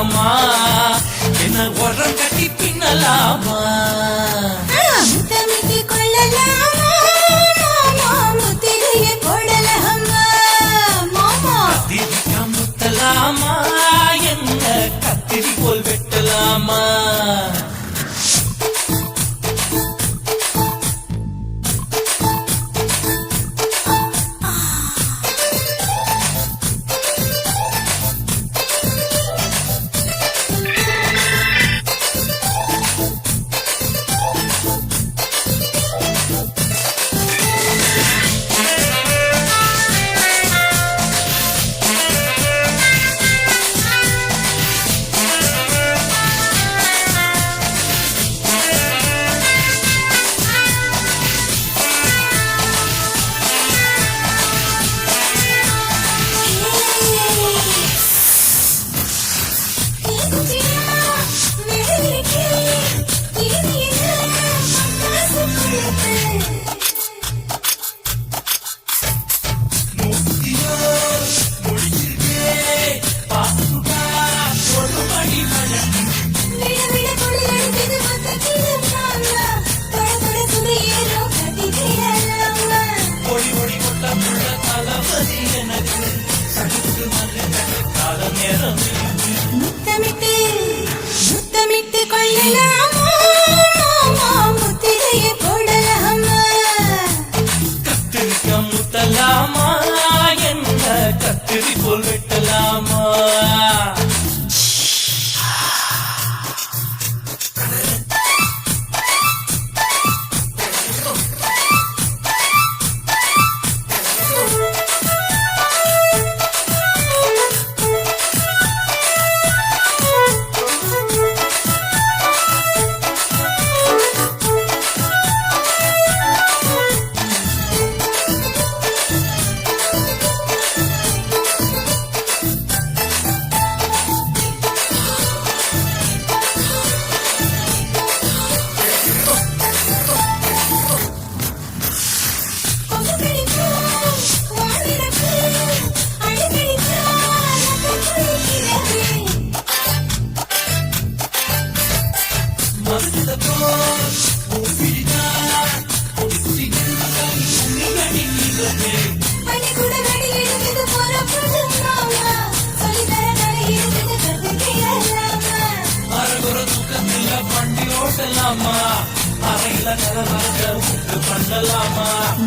முத்தலாமா என்ன உரம் கட்டி பின்னலாமா முத்தமிட்டு கொள்ளலாமா முத்திரையை போடலாமா மாமா கத்திரிக்கா முத்தலாமா என்ன கத்திரி போல் வெட்டலாமா முத்தமிட்டு கொள்ளலாமா முத்திரையை போடலாமா கத்திரிக்கா முத்தலாமா என்ன கத்திரி போல் வெட்டலாமா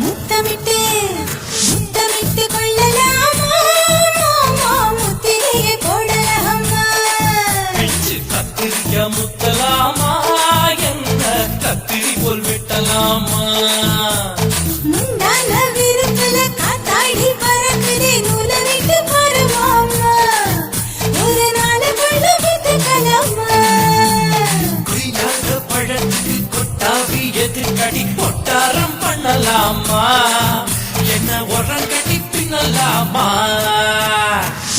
முத்தமிட்டு கொள்ளலாமா முத்திரையை போடலாமா கத்திரிக்கா முத்தலாமா என்ன கத்திரி போல் வெட்டலாமா முந்தான விருப்பல காத்தாடி பறக்குதே நூலை விட்டு பருவாமா ஒரு நாள் கொள்ள விட்டு கலாமா கொய்யாக பழத்துக்கு கொட்டாவி எதிர்கடி கொட்டாரம் பண்ணலாமா என்ன உரம் கட்டி பின்னலாமா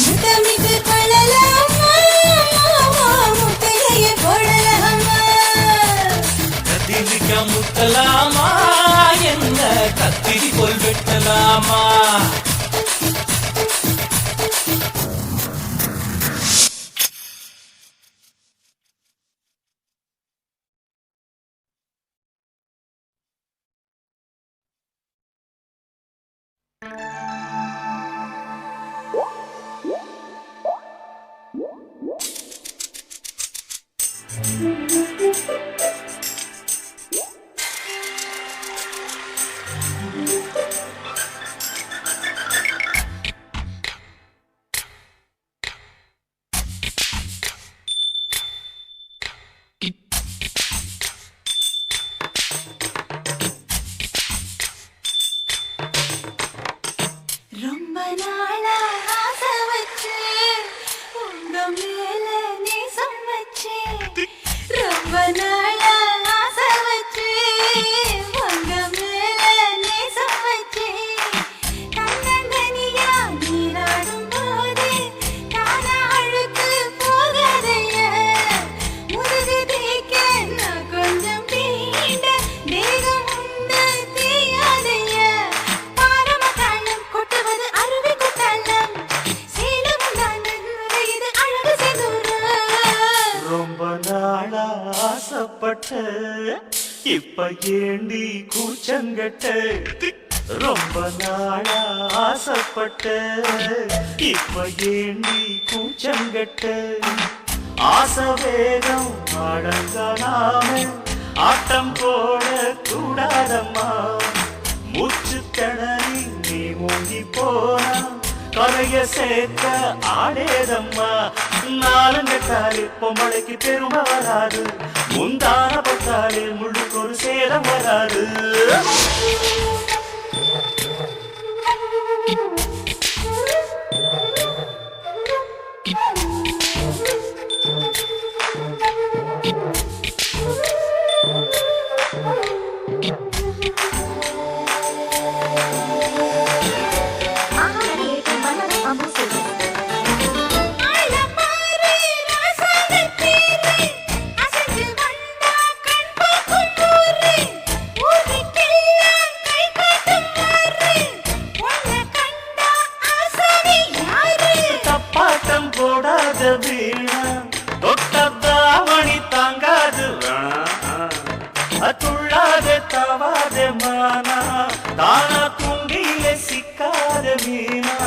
முத்தமிட்டு கொள்ளலாமா முத்திரையை போடலாமா கத்திரிக்கா முத்தலாமா என்ன கத்திரி போல் வெட்டலாமா ரொம்ப நாளா ஆசை வச்சு உங்க மேல நேசம் வச்சு ரொம்ப நாளா ஆசைப்பட்ட இப்ப ஏண்டி கூச்சங்கட்ட ரொம்ப நாளா ஆசைப்பட்ட இப்ப ஏண்டி கூச்சங்கட்ட ஆசை வேகம் அடங்கனாம ஆட்டம் போட கூடாதம்மா மூச்சு திணறி நீ மூங்கி போனா கரைய சேர்க்க ஆடேதம்மா நாலங்க காலி பொம்பளைக்கு பெருமை வராது முந்தான பத்தாலே முழுக்கு ஒரு சேதம் வராது தொட்டதாமணி தாங்காது துள்ளாதே தவாதே மானா தானா தூண்டியில சிக்காத மீனா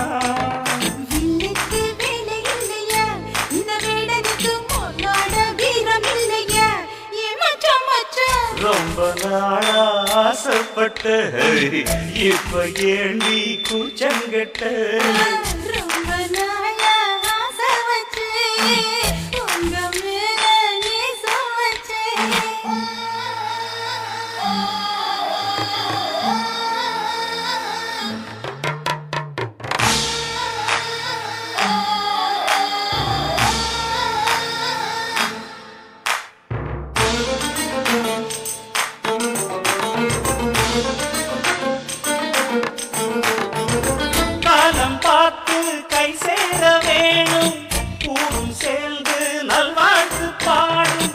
வில்லுக்கு வேலை இல்லையா இந்த வேடனுக்கு முன்னாட வீரம் இல்லையா ஏ மச்சான் மச்சான் ரொம்ப நாளா ஆசைப்பட்ட இப்ப ஏண்டி கூச்சங்கட்ட ரொம்ப நாளா ஆசை வச்சு உங்க மேல நேசம் வச்சு காலம் பார்த்து கை சேர வேணும் ஊரும் சேர்ந்து நல்வாழ்த்து பாடும்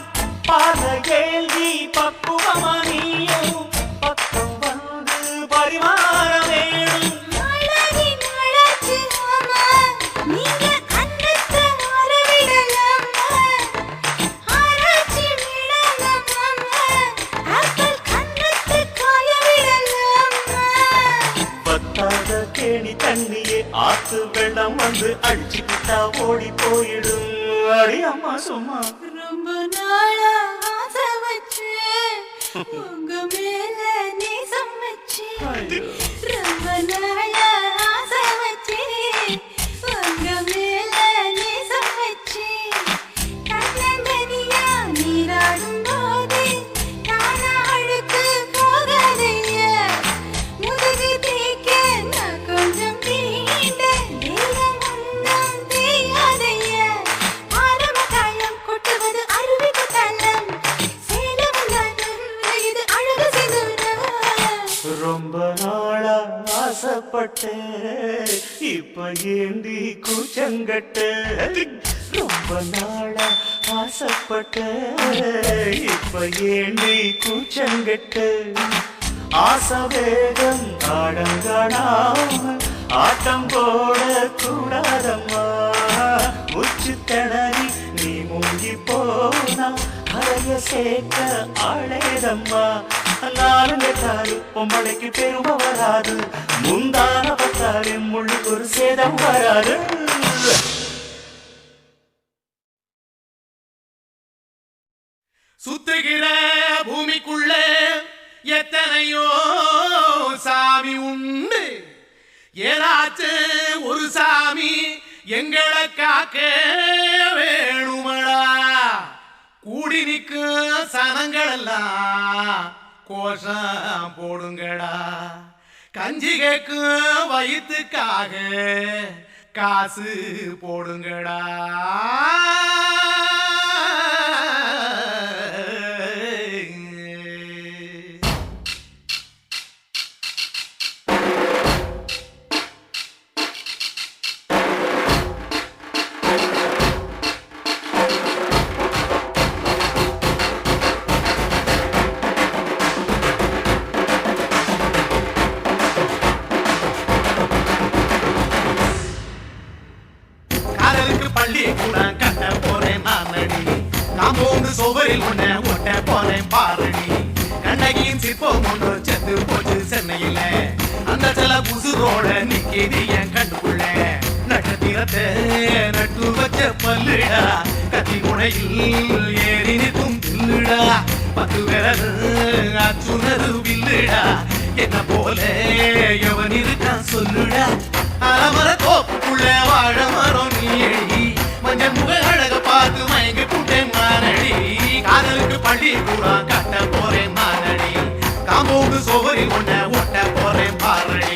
பாத கேள்வி பக்குவமா நீயும் பக்கம் வந்து பரிமாற வேணும் நாளாகி நாளாச்சு மாமா நீங்க அன்னத்தை மறவிடலாமா ஆராய்ச்சி விடலாம் மாமா ஆப்பிள் கன்னத்து காய விடலாமா பத்தாத கேணி தண்ணியே ஆத்து வெள்ளம் வந்து அடிச்சுக்கிட்டா ஓடி போயிடும் அடி அம்மா சும்மா ரொம்ப நாளா ஆசை வச்சு உங்க மேல நேசம் வச்சு ரொம்ப நாளா ஆசை வச்சு உங்க மேல நேசம் வச்சு கண்ணந்தனியா நீராடும் போது தானா அழுக்கு போகாதையா முதுகு தேய்க்க நான் கொஞ்சம் தீண்ட தேகம் ஒன்றும் தேயாதையா ஆரம்ப காலம் கொட்டுவது அருவி குத்தாலம் சேலவந்தாட்டம் இது அழகு சிந்துரம் ரொம்ப நாளா ஆசைப்பட்ட இப்ப ஏண்டி கூச்சங்கட்ட ரொம்ப நாளா ஆசைப்பட்ட இப்ப ஏண்டி கூச்சங்கட்ட ஆசை வேகம் ஆடங்கனாம ஆட்டம் போட கூடாதம்மா உச்சி திணறி நீ மூங்கி போனா கரைய சேர்க்க ஆளேதம்மா நாலுங்க தாலி பொம்பளைக்கு பெருமை வராது முந்தான பத்தாலே முள்ளுக்கு ஒரு சேதம் வராது சுத்துகிற பூமிக்குள்ள எத்தனையோ சாமி உண்டு ஏதாச்சும் ஒரு சாமி எங்களை காக்க வேணுமடா கூடி நிற்கும் சனங்கள் எல்லாம் கோஷம் போடுங்கடா கஞ்சி கேக்கும் வயிற்றுக்காக காசு போடுங்கடா பள்ளி கூட கட்ட போறேன் காம்பவுண்டு சுவரில் உன்னை ஒட்ட போறேன் பாரடி கண்ணகியின் சிற்பம் ஒன்று செத்து போச்சு சென்னையில அந்த சில புசுரோட நிக்கிது என் கண்ணுக்குள்ள நட்சத்திரத்தை நட்டு வச்ச பல்லுடா கத்தி முனையில் ஏறி நிற்கும் தில்லுடா 10 விரல் அச்சுணரு வில்லுடா என்ன போல எவன் இருக்கான் சொல்லுடா அலமர தோப்புக்குள்ள வாழ மரம் நீடி மஞ்சள் முக அழக பார்த்து மயங்கி புட்டேன் மானடி காதலுக்கு பள்ளி கூட கட்ட போறேன் மானடி காம்பவுண்டு சோவரில் ஒன்ன ஒட்ட போறேன் பாரடி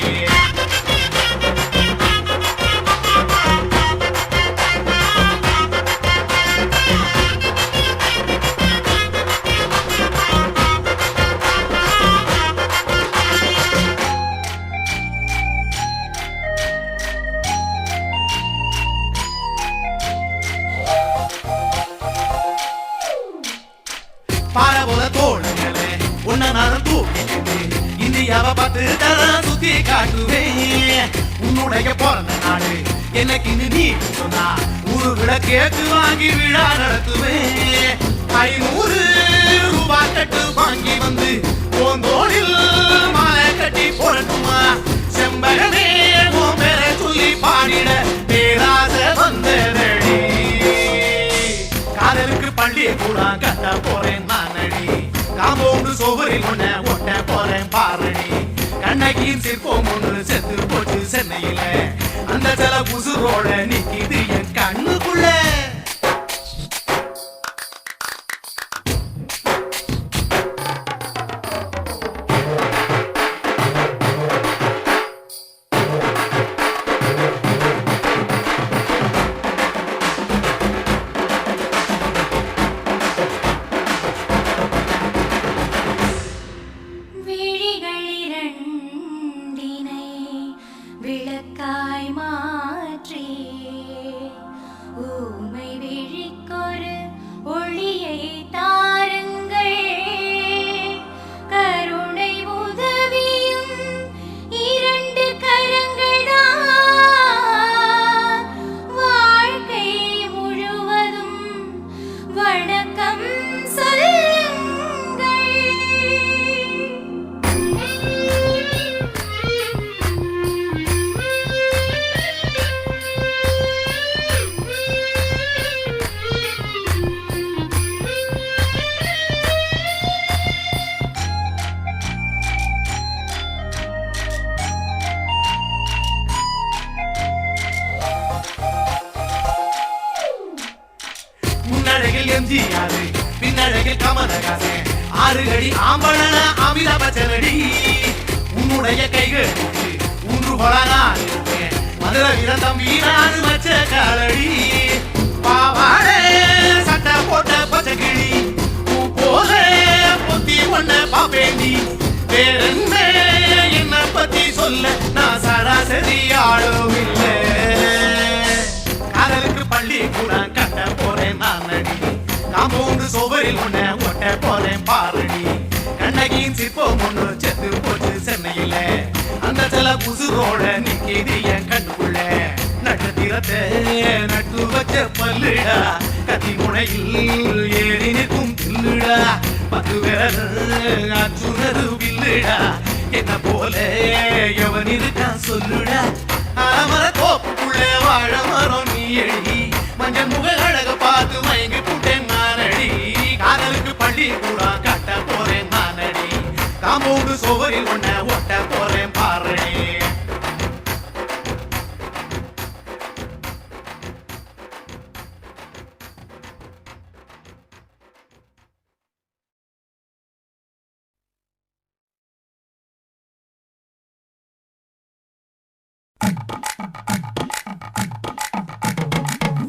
பாரபோல தோளுங்களே உன்னை நான் தூக்கிக்கிட்டு இந்தியாவை 10 தரம் சுத்தி காட்டுவேன் உன்னுடைய பிறந்த நாடு எனக்கு நீ சொன்னா ஒரு விளக்கேக்கு வாங்கி விழா நடத்துவேன் 500 ரூபாய் கட்டு வாங்கி வந்து போந்தோடில் மாலை கட்டி போடட்டுமா செம்பகமே உன் பேரை சொல்லி பாடிட பேராசை வந்ததடி காதலுக்கு பள்ளியை கூட கட்ட போறேன் நானடி காம்பவுண்டு சோவரில் ஒன்ன ஒட்ட போறேன் பாரடி கண்ணகியின் சிற்பம் ஒன்று செத்து போச்சு சென்னையில அந்த சில புசுரோட நிக்கிது என் கண்ணுக்குள்ள விளக்காய் மாற்றி ஊமை விழிக்கொரு ஒளியை தாருங்கள் கருணை உதவியும் 2 கரங்கள்தான் வாழ்க்கை முழுவதும் வணக்கம் முன்னழகில் எம்ஜிஆர் பின்னழகில் கமலஹாசன் 6 அடி ஆம்பளன அமிதாப் பச்சனடி உன்னுடைய கைகள் உன்று கொலனால் இருப்பேன் மதுரை வீரத்தம் வீராது வச்ச காலடி பாவாடே சட்டை போட்ட பச்சைக்கிளி பூ போல பொத்தி ஒன்ன பாப்பேண்டி வேறென்ன என்ன பத்தி சொல்ல நான் சராசரி ஆளும் இல்லை காதலுக்கு பள்ளி கூட கட்ட போறேன் நானடி காம்பவுண்டு சோவரில் ஒன்ன ஒட்ட போறேன் பாரடி கண்ணகியின் சிற்பம் ஒன்று செத்து போச்சு சென்னையில அந்த சில புசுரோட நிக்கிது என் கண்ணுக்குள்ள நட்சத்திரத்தை நட்டு வச்ச பல்லுடா கத்தி முனையில் ஏறி நிற்கும் தில்லுடா 10 விரல் அச்சுணரு வில்லுடா என்ன போல எவன் இருக்கான் சொல்லுடா அலமர தோப்புக்குள்ள வாழ மரம் நீடி மஞ்சள் முக அழக பார்த்து மயங்கி புட்டேன் நானடி காதலுக்கு பள்ளி கூட கட்ட போறேன் நானடி காம்பவுண்டு சோவரில் ஒன்ன ஒட்ட போறேன் பாரடி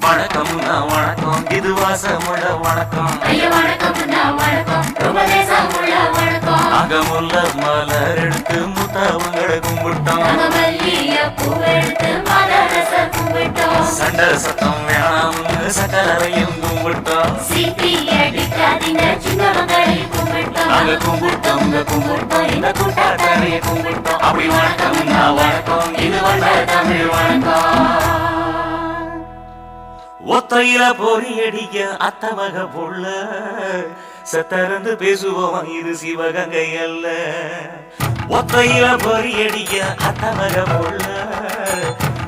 வணக்கம்னா வணக்கம் இது வாசமுள்ள வணக்கம் ஐயா வணக்கம்னா வணக்கம் ரொம்ப தேசமுள்ள வணக்கம் அகமுள்ள மலர் எடுத்து முத்தாவுங்களை கும்பிட்டோம் நாங்க மல்லிய பூவெடுத்து மலரச கும்பிட்டோம் சண்டை சத்தம் வேணாம்னு சக்கரையும் கும்பிட்டோம் சீட்டி அடிக்காதீங்க சின்னவங்களை கும்பிட்டோம் நாங்க கும்பிட்டோம் இந்த கூட்டாத்தனையை கும்பிட்டோம் அப்படி வணக்கம்னா வணக்கம் இது வந்த தமிழ் வணக்கம் ஒத்தையில பொறி அடிக்க அத்தமக புள்ள சத்தரந்து பேசுவோம் இது சிவகங்கை அல்ல. ஒத்தையில பொறி அடிக்க அத்தமக புள்ள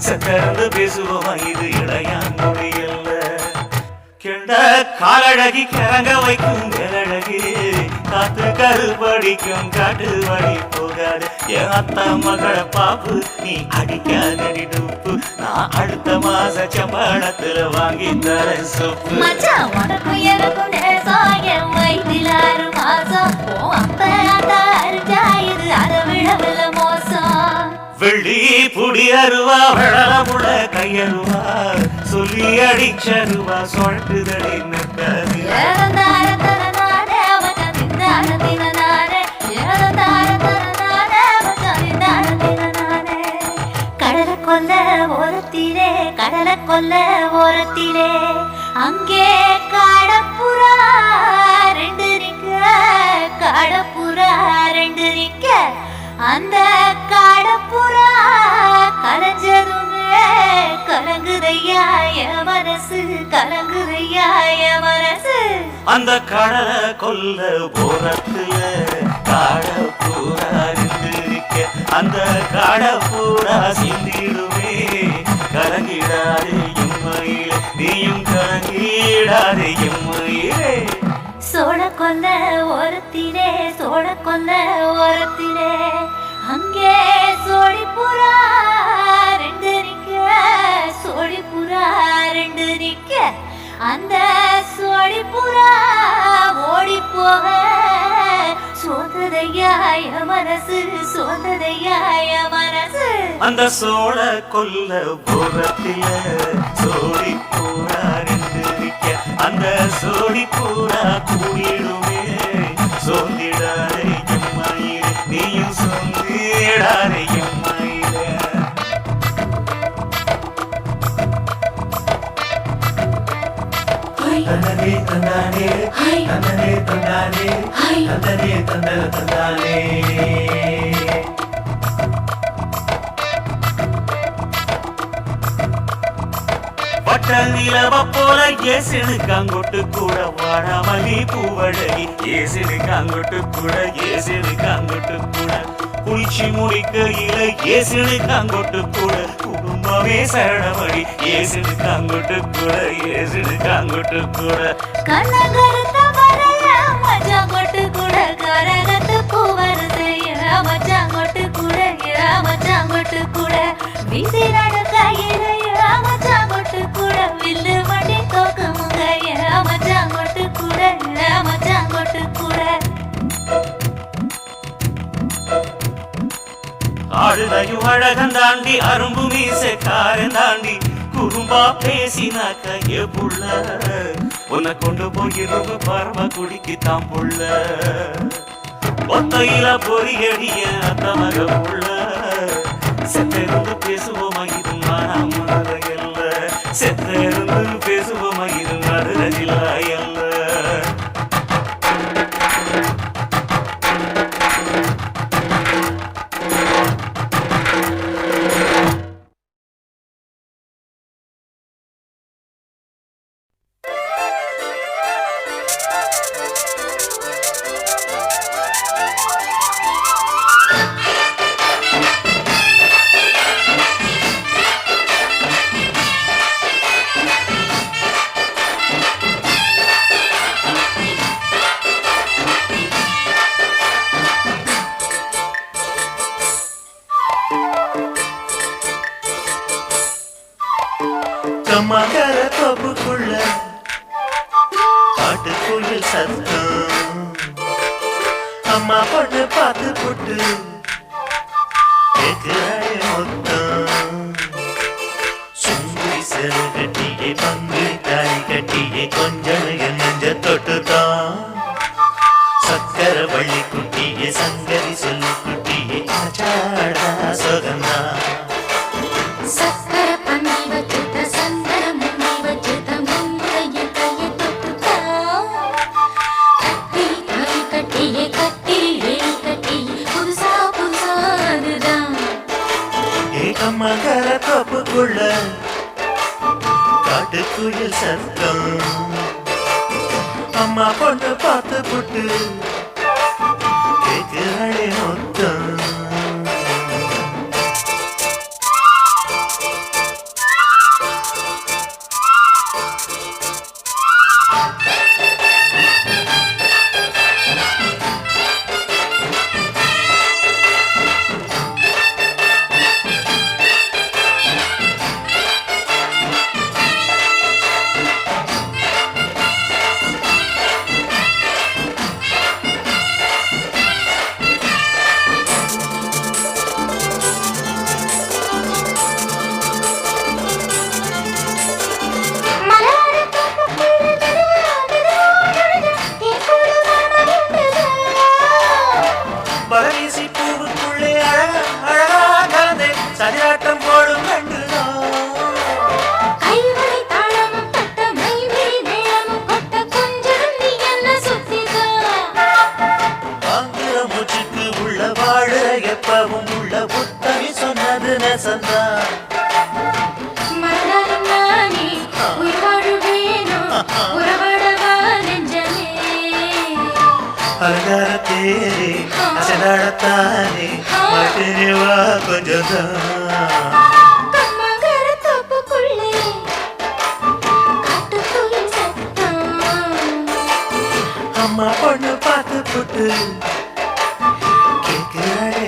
சத்தரந்து பேசுவோம் இது இளையாங்குடி அல்ல. கெண்ட காலழகி கிறங்க வைக்கும் கழகி காத்து கருப்படிக்கும் காட்டு வழி போகாது. என் அத்தா மகளை பாப்பு நீ அடிக்காதடி டூப்பு. நான் அடுத்த மாச சம்பளத்துல வாங்கி தர சொப்பு. மச்சான் உனக்கும் எனக்கும் நேசாயம் வயிற்றில் 6 மாசம். ஓ அப்ப அந்த அருஜாயுது அதை விடவில்ல மோசம். வெள்ளி புடி அருவா வெளமுள்ள கையருவா சொல்லி அடிச்சருவா சொழட்டுதடி நெத்தாது. கடலை கொல்ல ஓரத்திலே கடலை கொல்ல ஓரத்திலே அங்கே காடப்புறா 2 நிக்க காடப்புறா 2 நிக்க அந்த காடப்புறா கலஞ்சதுமே கலங்குதையா என் மனசு கலங்குதையா என் மனசு. அந்த கடலை கொல்ல போரத்துல காடப்பூரா இருக்க அந்த காடப்பூரா சிந்திடுமே. கலங்கிடாதே எம்மையிலே நீயும் கலங்கிடாதே எம்மையிலே. சோழ கொல்ல ஓரத்திலே சோழ கொல்ல ஓரத்திலே அங்கே சோழிப்புறா 2 நிக்க சோழிப்புறா 2 நிக்க அந்த சோழிப்புறா ஓடி போக சோததையாய மனசு சோததையாய மனசு. அந்த சோழ கொல்ல போரத்தில சோழி பூரா 2 நிக்க அந்த சோழி பூரா கூடிடுமே. சோந்திடாதே எம்மையிலே நீயும் சோந்திடாதே எம்மையிலே. தந்தனே தந்தானே தந்தனே தந்தானே தந்தனே தந்தன தந்தானே. வட்ட நிலவ போல ஏசினுக்காங்கொட்டு கூட வாடாமலி பூவழகி ஏசினுக்காங்கொட்டு கூட ஏசினுக்காங்கொட்டு கூட குளிச்சு முடிக்கையில ஏசினுக்காங்கொட்டு கூட குடும்பமே சரணமடி ஏசினுக்காங்கொட்டு கூட ஏசினுக்காங்கொட்டு கூட. கண்ணகருத்த வரைய மச்சாங்கொட்டு கூட கரகத்து பூவரசைய மச்சாங்கொட்டு கூட மச்சாங்கொட்டு கூட வீசி நடக்கையில மச்சாங்கொட்டு கூட வில்லு மணி தோக்கமுங்க மச்சாங்கொட்டு கூட மச்சாங்கொட்டு கூட. ஆடுதையும் அழகன் தாண்டி அரும்பு மீசை காரன் தாண்டி குறும்பா பேசினாக்க ஏ புள்ள உன்னை கொண்டு போயிருவு பரவ குடிக்கு தான் புள்ள. ஒத்தையில பொறியடிய அத்தமக புள்ள செத்திருந்து பேசுவோமா இது மாறாம இல்ல செத்திருந்து பேசுவோமா இது மதுரையில இல்ல. மகர தொப்புக்குள்ள காட்டுக்குயில் சத்தம் அம்மா பொண்ணு பார்த்து போட்டு கேட்கிறாயே மொத்தம். சுங்குடி செரு கட்டியே பங்கு தாய் கட்டியே கொஞ்சம் என் நெஞ்ச தொட்டுதான் சக்கர வள்ளி குட்டியே சங்கரி சொல்லி குட்டியே ஆச்சாடா சொகந்தா. சக்கர பண்ணி வச்சுட்ட சந்தன முன்னி வச்சுட்ட முந்தைய கையை தொட்டுட்டா கட்டி தாய் கட்டியே கட்டி வேலி கட்டி புதுசா புதுசா அதுதான். ஏகம்மகர தொப்புக்குள்ள காட்டு காட்டுக்குயில் சத்தம் அம்மா பொண்ணு பார்த்து புட்டு கேக்குறாளே மொத்தம் பரவீசி பூவுக்குள்ளே அழகா அழகா கலந்தே சதிராட்டம் போடும் கைவளை தாளமும் தட்ட மைவிழி மேளமும் கொட்ட கொஞ்சம் நீ என்ன சுத்திதா வாங்குற மூச்சுக்கு உள்ள வாழ எப்பவும் உள்ள புத்தகி சொன்னது நெசந்தா மறந்தாலும் நானே உயிர் வாழுவேனோ உறவாடவா நெஞ்சமே அலங்கார தேரே அசடாடத்தானே மாட்டேவா கொஞ்சம்தான் கம்மங்கர தோப்புக்குள்ளே காட்டுக்குயில் சத்தம் அம்மா பொண்ணு பார்த்து புட்டு கேட்கிறாளே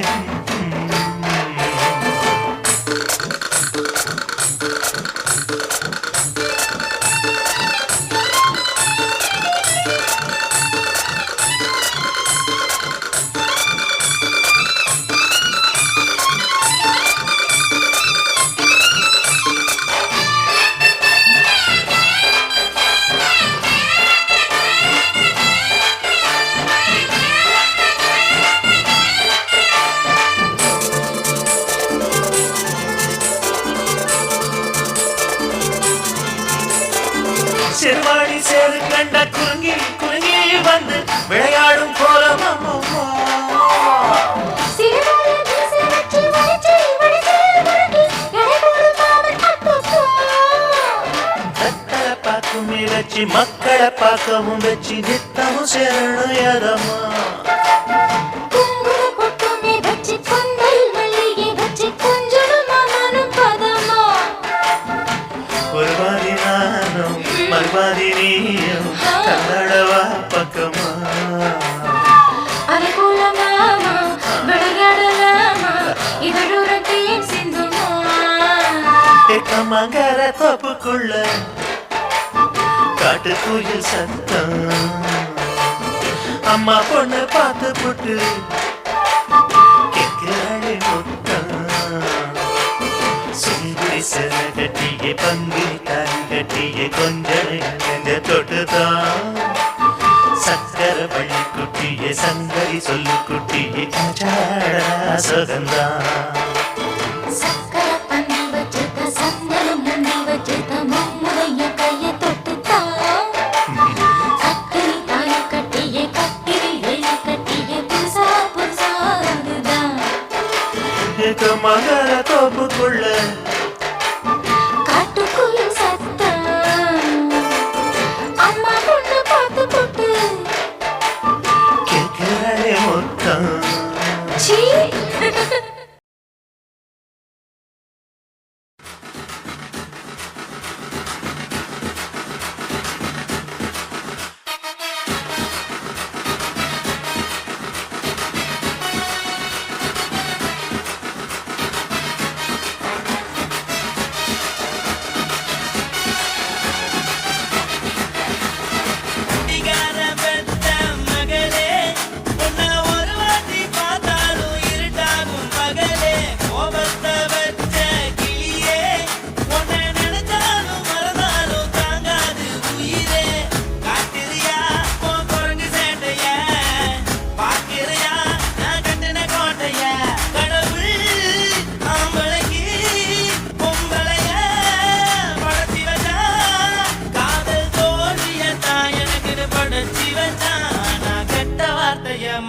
செருவாடி சேரு கண்ட குறுங்கி குறுங்கி வந்து விளையாடும் கோலம் அம்மம்மா சிறுவாயை மீசை வச்சு வளைச்சு வளைச்சு முழுகி எடை போடும் மாமன் அப்பப்போ கத்தரை பார்க்குமே வச்சு மக்களை பார்க்கவும் வச்சு நித்தமும் சேரணும் எதம்மா குங்கும பொட்டுமே வச்சு கொண்டல் மல்லிகை வச்சு கொஞ்சம் மாமனும் பதமா ஒரு பாதி நானும் மறுபாதி நீயும் கன்னடவா பக்கமா அதுபோல மாமா விளையாடலாமா இதழுரத்தையும் சிந்துமா மங்கர தோப்புக்குள்ள காட்டுக்குயில் சத்தம் அம்மா பொண்ணு பார்த்து புட்டு கேட்கிறாளே மொத்தம் சுங்குடி செல கட்டியே பங்கு தாலி கட்டியே கொஞ்ச தொட்டுதான் சக்கர பள்ளி குட்டியே சங்கரி சொல்லு குட்டியே சுகந்தான் சக்கர பந்தி வச்சுட்ட சந்தனம் முந்தி வச்சுட்ட மும்முடைய கையை தொட்டுத்தான் கட்டிரி தாலி கட்டியே கட்டிரி எலி கட்டியே புதுசா புதுசா அதுதான் மகர தோப்புக்குள்ள காட்டுக்குயில் சத்தம் அம்மா பொண்ணு பார்த்து போட்டு கேட்கிறாளே மொத்தம் சீ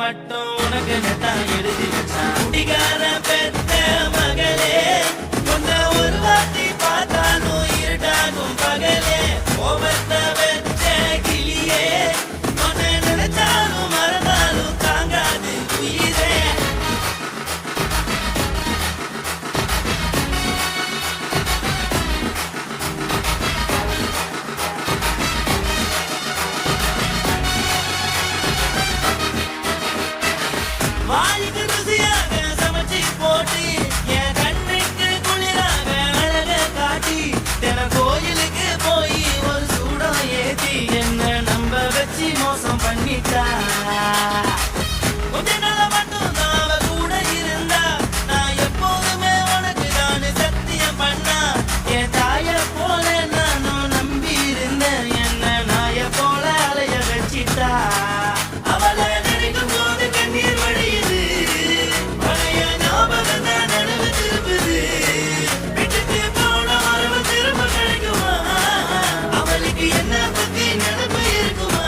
மட்டும் உனக்கு தான் எழுதி வச்சான் குடிகார பெத்த மகளே உன்னை ஒரு வாட்டி பார்த்தாலும் இருட்டாகும் பகலே பண்ணிட்டா கொஞ்ச நாள மட்டும் நாம கூட இருந்தா நான் எப்போதுமே உனக்கு தானே சத்தியம் பண்ணா என் தாய போல நானும் நம்பி இருந்தேன் என்ன நாய போல அலைய வச்சிட்டா அவளை நினைக்கும் போது கண்ணீர் வழியுது பழைய ஞாபகம் தான் நினைவு திருப்புது விட்டுட்டு போன வரவு திரும்ப கிடைக்குமா அவளுக்கு என்ன பத்தி நினைப்பு இருக்குமா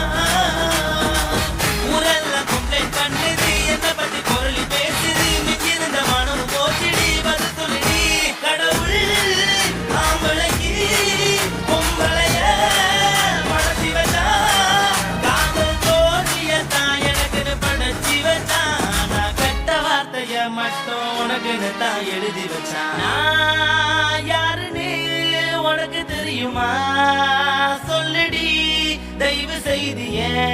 ஊரெல்லாம் கம்ப்ளைண்ட் பண்ணுது என்ன பத்தி பொருளி பேசுது மிஞ்சிருந்த மனம் போச்சுடி பதில் சொல்லுடி கடவுள் ஆம்பளைக்கு பொம்பளைய படைச்சி வச்சா காதல் ஜோதியத்தான் எனக்குன்னு படைச்சி வச்சான் நான் கெட்ட வார்த்தைய மட்டும் உனக்குன்னு தான் எழுதி வச்சான் நான் யாருன்னு உனக்கு தெரியுமா சொல்லுடி தயவு செய்து என்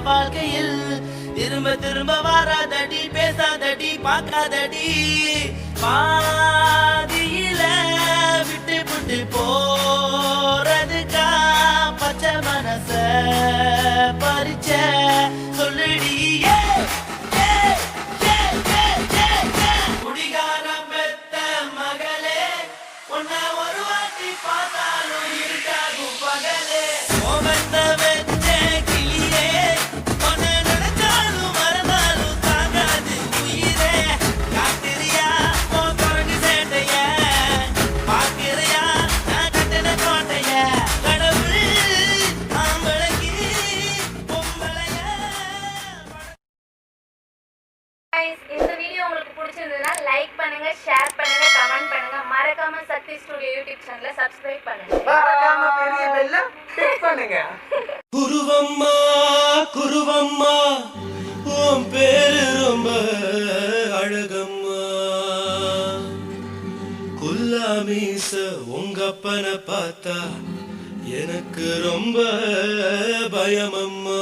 வாழ்க்கையில் திரும்ப திரும்ப வராதடி பேசாதடி பார்க்காதடி பாதியில விட்டு விட்டு போறதுக்கா பச்சை மனச பறிச்ச சொல்லுடி குடிகாரம் பெத்த மகளே உன்னை ஒரு வாட்டி பார்த்தாலும் இருக்காகும் பகலே கோபத்தை வச்ச கிளியே உன்னை நினைச்சாலும் மறந்தாலும் தாங்காது உயிரே காத்திரியா உன் குரங்கு சேட்டைய பார்க்கிறியா நான் கட்டின கோட்டைய கடவுள் ஆம்பளைக்கு பொம்பளைய Guys, இந்த வீடியோ உங்களுக்கு பிடிச்சிருந்ததுன்னா லைக் பண்ணுங்க, ஷேர் பண்ணுங்க, கமெண்ட் பண்ணுங்க, மறக்காம சக்தி ஸ்டுடியோ யூடியூப் சேனலை சப்ஸ்கிரைப் பண்ணுங்க. மறக்காம பெரிய பெல்ல கிளிக் பண்ணுங்க. குருவம்மா குருவம்மா உன் பேரு ரொம்ப அழகம்மா குல்லாமீச உங்க அப்பனை பார்த்தா எனக்கு ரொம்ப பயமம்மா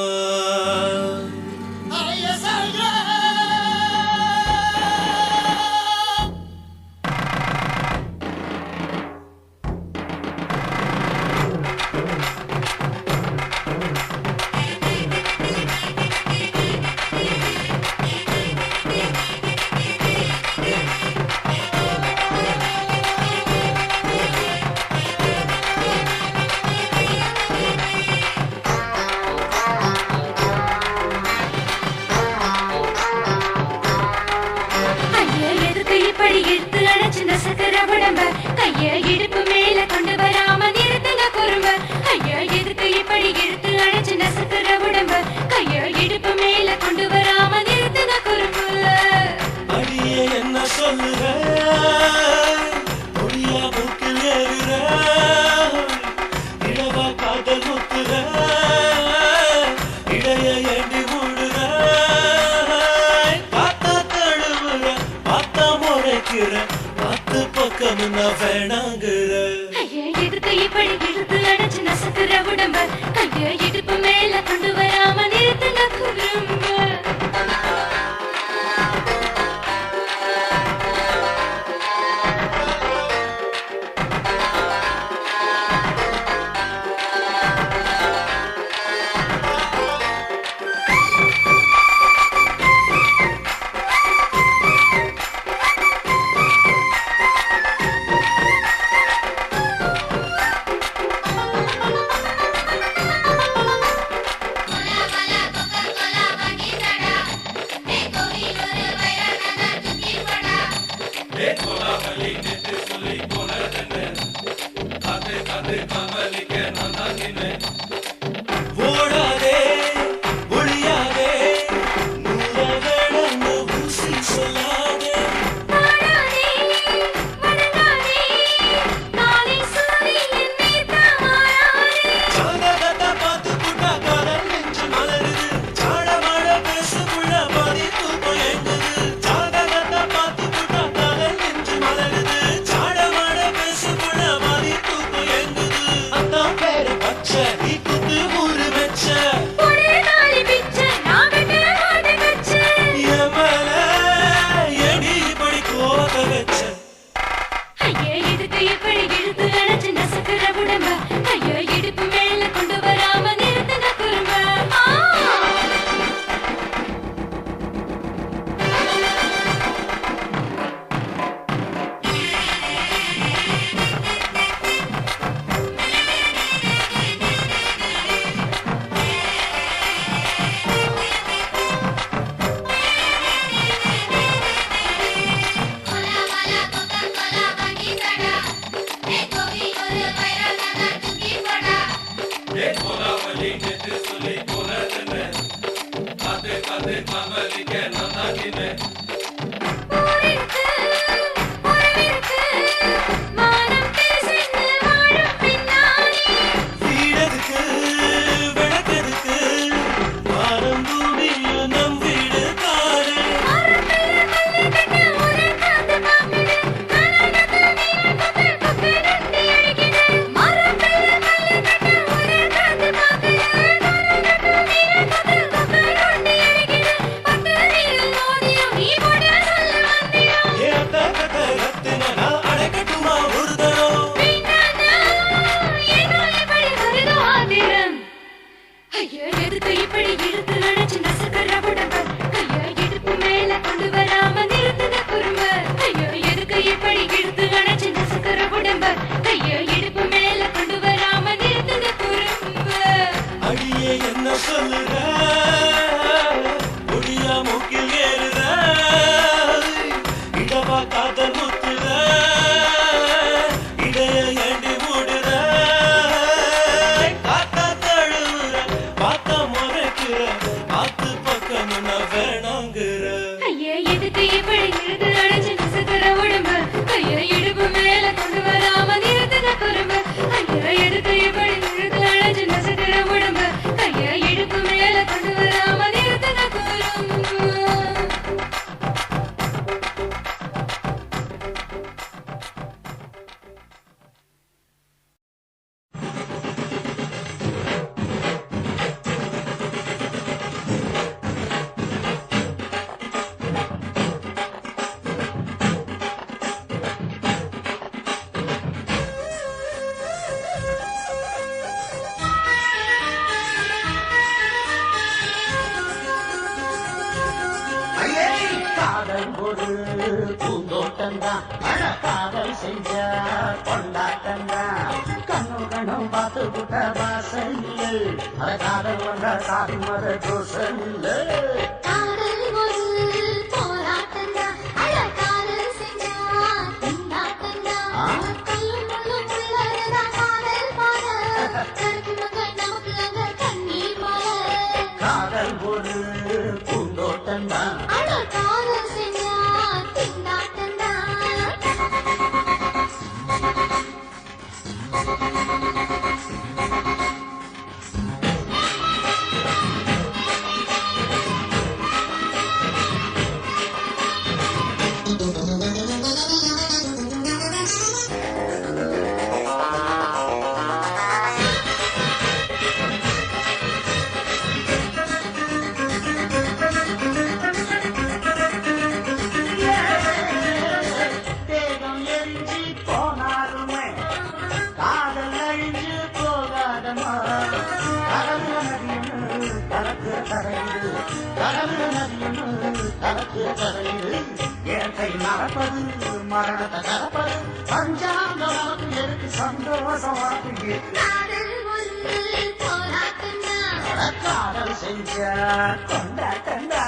ஐயா, எதுக்கு இப்படி இழுத்து அணைச்சு நசுக்குற உடம்ப? கைய இடுப்பு மேல கொண்டு வராம நிறுத்துங்க குறும்ப. ஐயா, எதுக்கு இப்படி இழுத்து அணைச்சு நசுக்குற உடம்ப? கைய இடுப்பு மேல கொண்டு வராம நிறுத்துங்க குறும்ப. அடியே என்ன சொல்லுற பொடியா மூக்கில் ஏறுற இளவா காதல் முத்துற இடைய ஏண்டி மூடுற பார்த்தா தழுவுற பார்த்தா முறைக்கிற பத்து பக்கம் நான் வேணாங்கிற ஐயா, எதுக்கு இப்படி இழுத்து அணைச்சு நசுக்குற உடம்ப? கைய இடுப்பு மேல ஊருக்கு உறவிற்கு மானம் பேசின்னு வாழும் பின்னாடி வீடதுக்கு விளக்கதுக்கு வாரம் பூமியில் நம் வீடு காரு மரத்துல கல்லு கட்ட ஒரே காத்து பாக்குது கலகத்துல நீர் கொத்து கொத்து நொண்டி அடிக்குது மரத்துல கல்லு கட்ட ஒரே காத்து பாக்குது கலகத்துல நீர் கொத்து கொத்து நொண்டி அடிக்குது பட்டு வீரல் மோதியம் நீ போட சொல்ல வந்தியம் ஏன் தகத்த ரத்தின நான் அடைக்கட்டுமா ஒரு தரம் ஏனோ இப்படி வருதோ ஆத்திரம் ஐயா எதுக்கு இப்படி இழுத்து அணைச்சு நசுக்கிற உடம்ப கையா இடுப்பு மேல கொண்டு வராம நிறுத்துங்க குறும்ப ஐயா எதுக்கு இப்படி இழுத்து அணைச்சு நசுக்கிற உடம்ப கையா இடுப்பு மேல கொண்டு வராம நிறுத்துங்க குறும்ப அடியே என்ன சொல்லுற முடியா மூக்கில் ஏறுற இடவா காதல் முத்துற இடைய ஏண்டி மூடுற காத்தா தழுவுற பார்த்தா முறைக்கிற காத்து பக்கம் நான் வேணாங்கிற ஐயா எதுக்கு இப்படி இழுத்து அணைச்சு நசுக்கிற உடம்ப கையா இடுப்பு மேல கொண்டு வராம நிறுத்துங்க குறும்ப ஐயா எதுக்கு இப்படி இழுத்து அணைச்சு நசுக்கிற உடம்ப கையா இடுப்பு மேல கொண்டு வராம நிறுத்துங்க குறும்ப ஐயே காதல் ஒரு பூந்தோட்டம்தான் காதல் செஞ்ச கொண்டாட்டம்தான் கண்ணும் பார்த்து விட்ட வாசல் அத காதல் வந்த காது மத தோசம் இல்லை காதல் ஒரு போராட்டம்தா அட காதல் செஞ்சா திண்டாட்டம்தா கல்லும் முள்ளும் உள்ளடா காதல் பாட கருப்பு மக்கள் நமக்கு அங்க கண்ணீர் மாற காதல் ஒரு பூந்தோட்டம்தான் அட காதல் செஞ்சா திண்டாட்டம்தா தேகம் எரிஞ்சு போனாலுமே காதல் அழிஞ்சு போகாதமா கடவுள நதியன்னு கலக்கு கரையுது கடவுள நதியன்னு கலக்கு கரையுது இயற்கை நடப்பது மரணத்தை கலப்பது பஞ்சாங்கம் நமக்கு எதுக்கு சந்தோஷம் வாக்கு காதல் ஒரு போராட்டம்தா காதல் செஞ்ச கொண்டாட்டண்டா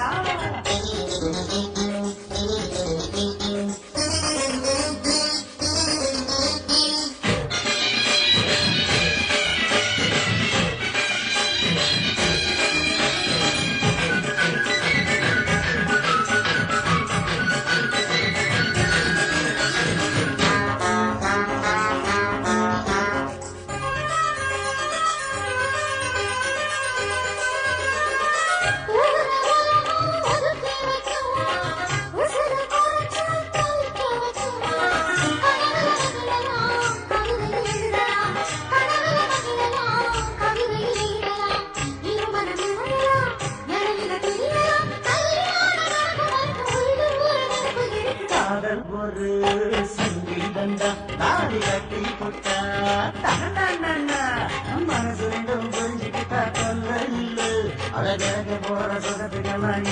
காதல் ஒரு சங்கீதண்டா தாடி கட்டி போட்டா தகனா மனசு ரெண்டும் புரிஞ்சுக்கிட்டா கொல்ல இல்ல அழகாக போற சுகத்துக்கெல்லாம்